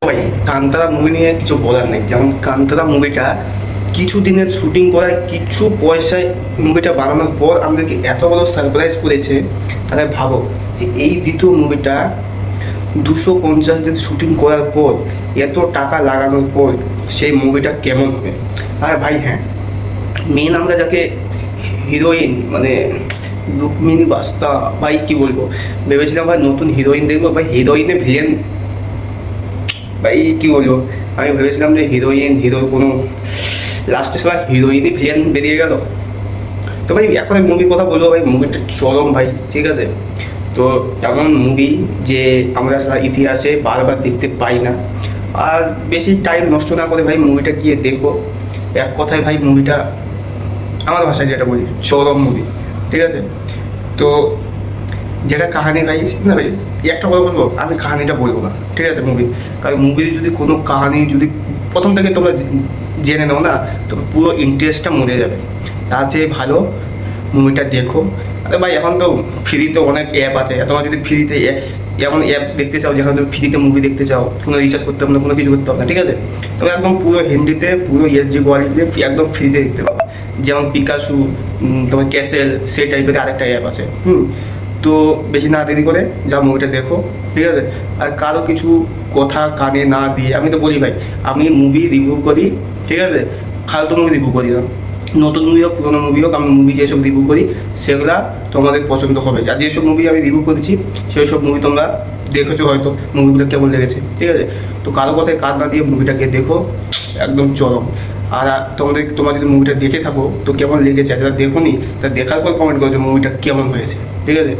ভাই কান্তারা মুভি নিয়ে কিছু বলার নেই। যেমন কান্তারা মুভিটা কিছু দিনের শুটিং করায় কিছু পয়সায় মুভিটা বানানোর পর আমাদেরকে এত বড় সারপ্রাইজ করেছে। তাহলে ভাবো যে এই দ্বিতীয় মুভিটা 250 দিন শুটিং করার পর এত টাকা লাগানোর পর সেই মুভিটা কেমন হবে। আর ভাই হ্যাঁ, মেন আমরা যাকে হিরোইন মানে রুক্মিণী বাস্তা, ভাই কি বলবো, ভেবেছিলাম ভাই নতুন হিরোইন দেখবো। ভাই হিরোইনে ভিলেন, ভাই কি বলবো, আমি ভেবেছিলাম যে হিরো কোনো লাস্টে সবাই হিরোইনই ভিলেন বেরিয়ে গেল। তো ভাই এখন আমি মুভির কথা বলবো, ভাই মুভিটা চরম ভাই, ঠিক আছে। তো এমন মুভি যে আমরা সারা ইতিহাসে বারবার দেখতে পাই না। আর বেশি টাইম নষ্ট না করে ভাই মুভিটা গিয়ে দেখবো। এক কথায় ভাই মুভিটা আমার ভাষায় যেটা বলি চরম মুভি, ঠিক আছে। তো যেটা কাহানি ভাই না ভাই, একটা কথা বলবো, আমি কাহানিটা বলবো না, ঠিক আছে মুভি, কারণ মুভির যদি কোনো কাহানি যদি প্রথম থেকে তোমরা জেনে নাও না, তো পুরো ইন্টারেস্টটা মরে যাবে। তার চেয়ে ভালো মুভিটা দেখো। আরে ভাই এখন তো ফ্রিতে অনেক অ্যাপ আছে, তোমরা যদি ফ্রিতে এমন অ্যাপ দেখতে চাও যেখানে তুমি ফ্রিতে মুভি দেখতে চাও, কোনো রিচার্জ করতে হবে না, কোনো কিছু করতে হবে না, ঠিক আছে। তবে একদম পুরো হিন্দিতে পুরো এইচডি কোয়ালিটিতে একদম ফ্রিতে দেখতে পাবে। যেমন পিকাসু, তোমার ক্যাসেল, সেই টাইপের আরেকটা অ্যাপ আছে। তো বেশি না দেরি করে যাও মুভিটা দেখো, ঠিক আছে। আর কারো কিছু কথা কানে না দিয়ে, আমি তো বলি ভাই আমি মুভি রিভিউ করি, ঠিক আছে, ফালতু মুভি রিভিউ করি না। নতুন মুভি হোক পুরোনো মুভি হোক, আমি মুভি যেসব রিভিউ করি সেগুলা তোমাদের পছন্দ হবে। আর যেসব মুভি আমি রিভিউ করেছি সেই সব মুভি তোমরা দেখেছো হয়তো, মুভিগুলো কেমন লেগেছে, ঠিক আছে। তো কারো কথায় কাজ না দিয়ে মুভিটাকে দেখো, একদম চরম। আর তোমরা যদি মুভিটা দেখে থাকো তো কেমন লেগেছে, যারা দেখো নি তা দেখার পর কমেন্ট করছো মুভিটা কেমন হয়েছে, ঠিক আছে।